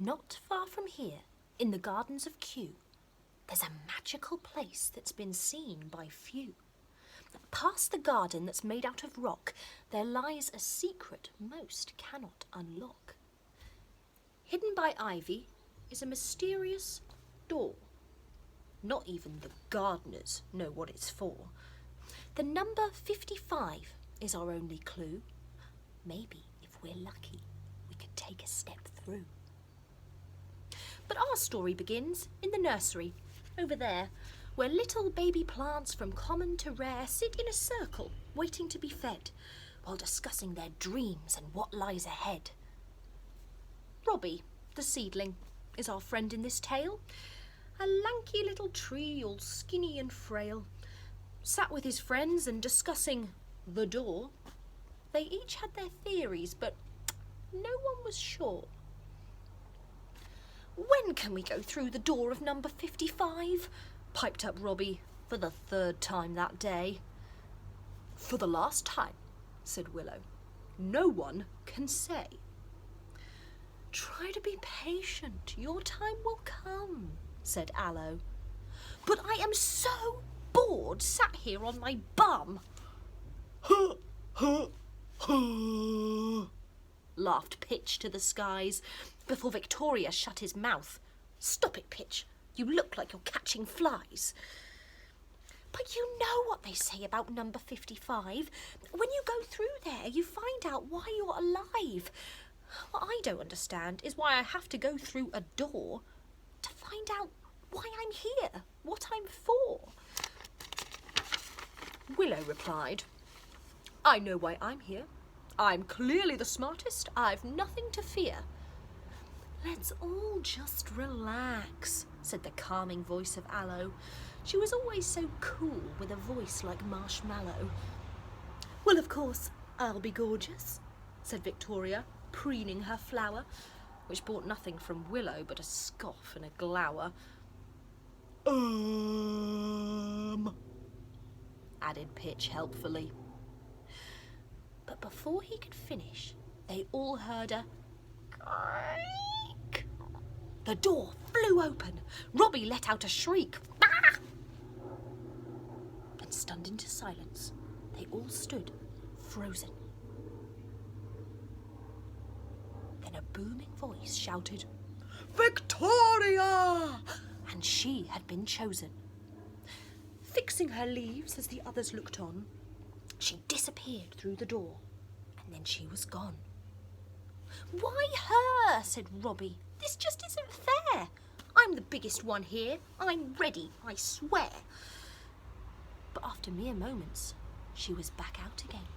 Not far from here, in the gardens of Kew, there's a magical place that's been seen by few. Past the garden that's made out of rock, there lies a secret most cannot unlock. Hidden by ivy is a mysterious door. Not even the gardeners know what it's for. The number 55 is our only clue. Maybe, if we're lucky, we could take a step through. But our story begins in the nursery, over there, where little baby plants from common to rare sit in a circle, waiting to be fed, while discussing their dreams and what lies ahead. Robbie, the seedling, is our friend in this tale. A lanky little tree, all skinny and frail, sat with his friends and discussing the door. They each had their theories, but no one was sure. "When can we go through the door of number 55? Piped up Robbie for the third time that day. "For the last time," said Willow. "No one can say." "Try to be patient. Your time will come," said Aloe. "But I am so bored sat here on my bum." "Huh, huh, huh," laughed Pitch to the skies, before Victoria shut his mouth. "Stop it, Pitch. You look like you're catching flies." "But you know what they say about number 55. When you go through there, you find out why you're alive. What I don't understand is why I have to go through a door to find out why I'm here, what I'm for." Willow replied, "I know why I'm here. I'm clearly the smartest. I've nothing to fear." "Let's all just relax," said the calming voice of Aloe. She was always so cool with a voice like marshmallow. "Well, of course, I'll be gorgeous," said Victoria, preening her flower, which brought nothing from Willow but a scoff and a glower. Added Pitch helpfully. But before he could finish, they all heard a creak. The door flew open. Robbie let out a shriek. "Ah!" And stunned into silence, they all stood frozen. Then a booming voice shouted, "Victoria!" And she had been chosen. Fixing her leaves as the others looked on, she disappeared through the door, and then she was gone. "Why her?" said Robbie. "This just isn't fair. I'm the biggest one here. I'm ready, I swear." But after mere moments, she was back out again,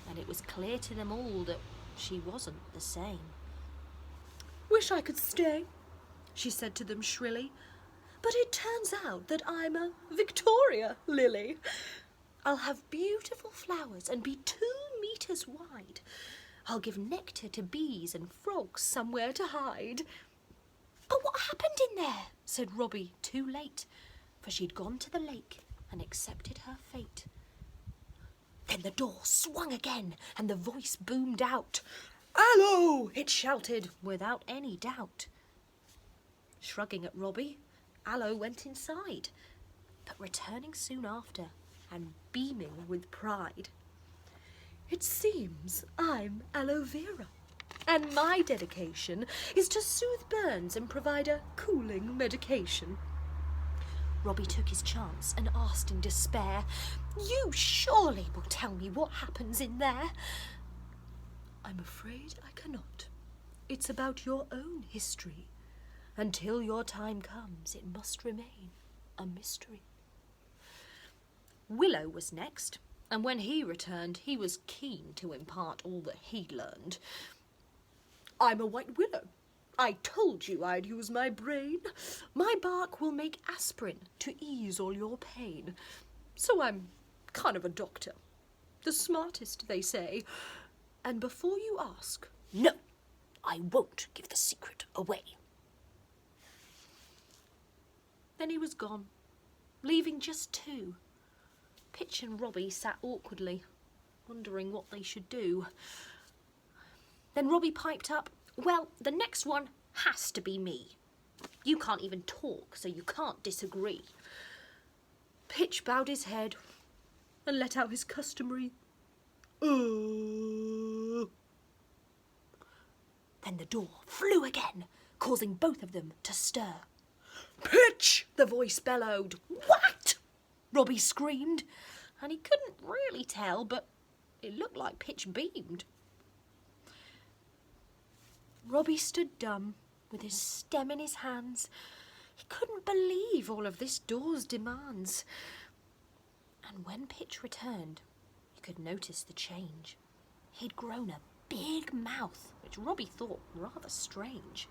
and it was clear to them all that she wasn't the same. "Wish I could stay," she said to them shrilly, "but it turns out that I'm a Victoria lily. I'll have beautiful flowers and be 2 meters wide. I'll give nectar to bees and frogs somewhere to hide." "But what happened in there?" said Robbie, too late, for she'd gone to the lake and accepted her fate. Then the door swung again and the voice boomed out. "Aloe!" it shouted without any doubt. Shrugging at Robbie, Aloe went inside, but returning soon after and beaming with pride. "It seems I'm aloe vera, and my dedication is to soothe burns and provide a cooling medication." Robbie took his chance and asked in despair, "You surely will tell me what happens in there?" "I'm afraid I cannot. It's about your own history. Until your time comes, it must remain a mystery." Willow was next, and when he returned, he was keen to impart all that he'd learned. "I'm a white willow. I told you I'd use my brain. My bark will make aspirin to ease all your pain. So I'm kind of a doctor. The smartest, they say. And before you ask, no, I won't give the secret away." Then he was gone, leaving just 2. Pitch and Robbie sat awkwardly, wondering what they should do. Then Robbie piped up, "Well, the next one has to be me. You can't even talk, so you can't disagree." Pitch bowed his head and let out his customary Then the door flew again, causing both of them to stir. "Pitch!" the voice bellowed. "What?" Robbie screamed, and he couldn't really tell, but it looked like Pitch beamed. Robbie stood dumb, with his stem in his hands. He couldn't believe all of this door's demands. And when Pitch returned, he could notice the change. He'd grown a big mouth, which Robbie thought rather strange.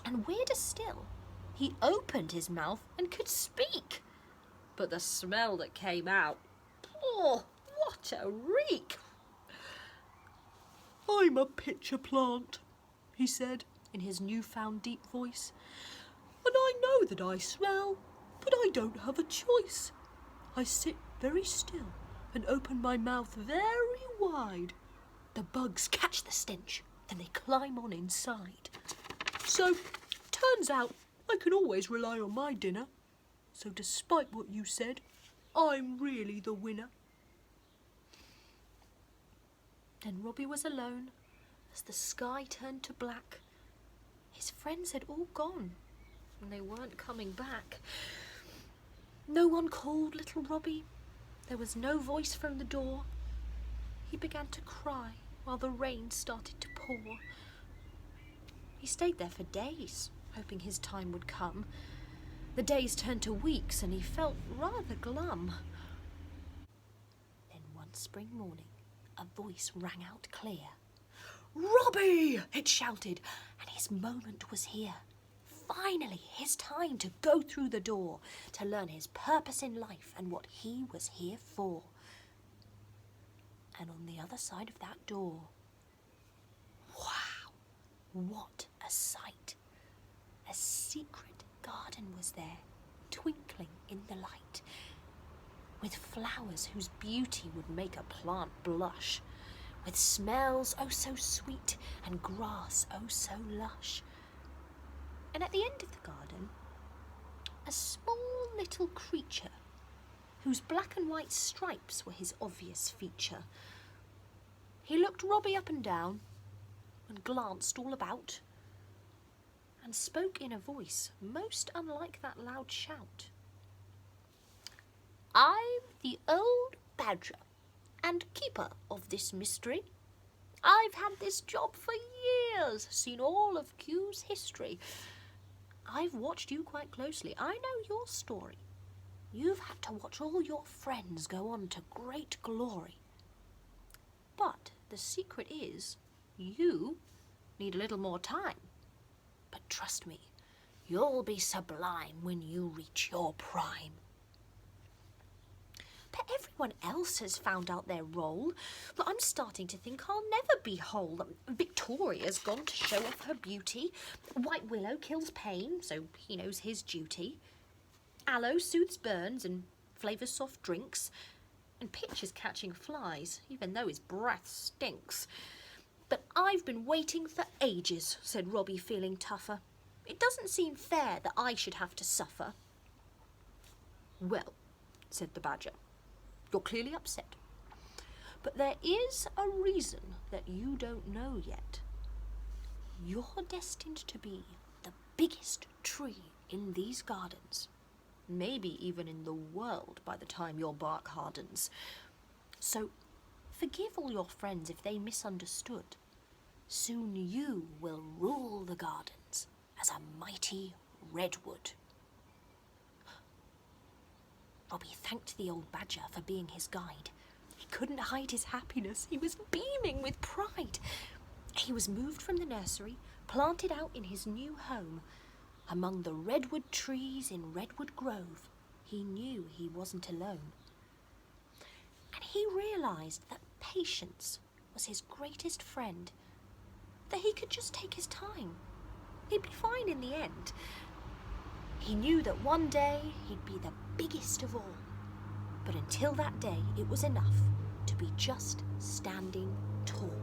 And weirder still, he opened his mouth and could speak. But the smell that came out, oh, what a reek! "I'm a pitcher plant," he said in his newfound deep voice. "And I know that I smell, but I don't have a choice. I sit very still and open my mouth very wide. The bugs catch the stench and they climb on inside. So, turns out I can always rely on my dinner. So despite what you said, I'm really the winner." Then Robbie was alone as the sky turned to black. His friends had all gone and they weren't coming back. No one called little Robbie. There was no voice from the door. He began to cry while the rain started to pour. He stayed there for days, hoping his time would come. The days turned to weeks and he felt rather glum. Then one spring morning, a voice rang out clear. "Robbie!" it shouted, and his moment was here. Finally, his time to go through the door, to learn his purpose in life and what he was here for. And on the other side of that door, wow, what a sight! A secret garden was there, twinkling in the light, with flowers whose beauty would make a plant blush, with smells oh so sweet and grass oh so lush. And at the end of the garden, a small little creature whose black and white stripes were his obvious feature. He looked Robbie up and down and glanced all about and spoke in a voice most unlike that loud shout. "I'm the old badger and keeper of this mystery. I've had this job for years, seen all of Q's history. I've watched you quite closely. I know your story. You've had to watch all your friends go on to great glory. But the secret is, you need a little more time. But trust me, you'll be sublime when you reach your prime. But everyone else has found out their role. But I'm starting to think I'll never be whole. Victoria's gone to show off her beauty. White Willow kills pain, so he knows his duty. Aloe soothes burns and flavours soft drinks. And Pitch is catching flies, even though his breath stinks. But I've been waiting for ages, said Robbie, feeling tougher. It doesn't seem fair that I should have to suffer. Well, said the badger, you're clearly upset. But there is a reason that you don't know yet. You're destined to be the biggest tree in these gardens, maybe even in the world by the time your bark hardens. So forgive all your friends if they misunderstood. Soon you will rule the gardens as a mighty redwood. Robbie thanked the old badger for being his guide. He couldn't hide his happiness. He was beaming with pride. He was moved from the nursery, planted out in his new home, among the redwood trees in Redwood Grove. He knew he wasn't alone. And he realised that patience was his greatest friend, that he could just take his time. He'd be fine in the end. He knew that one day he'd be the biggest of all. But until that day, it was enough to be just standing tall.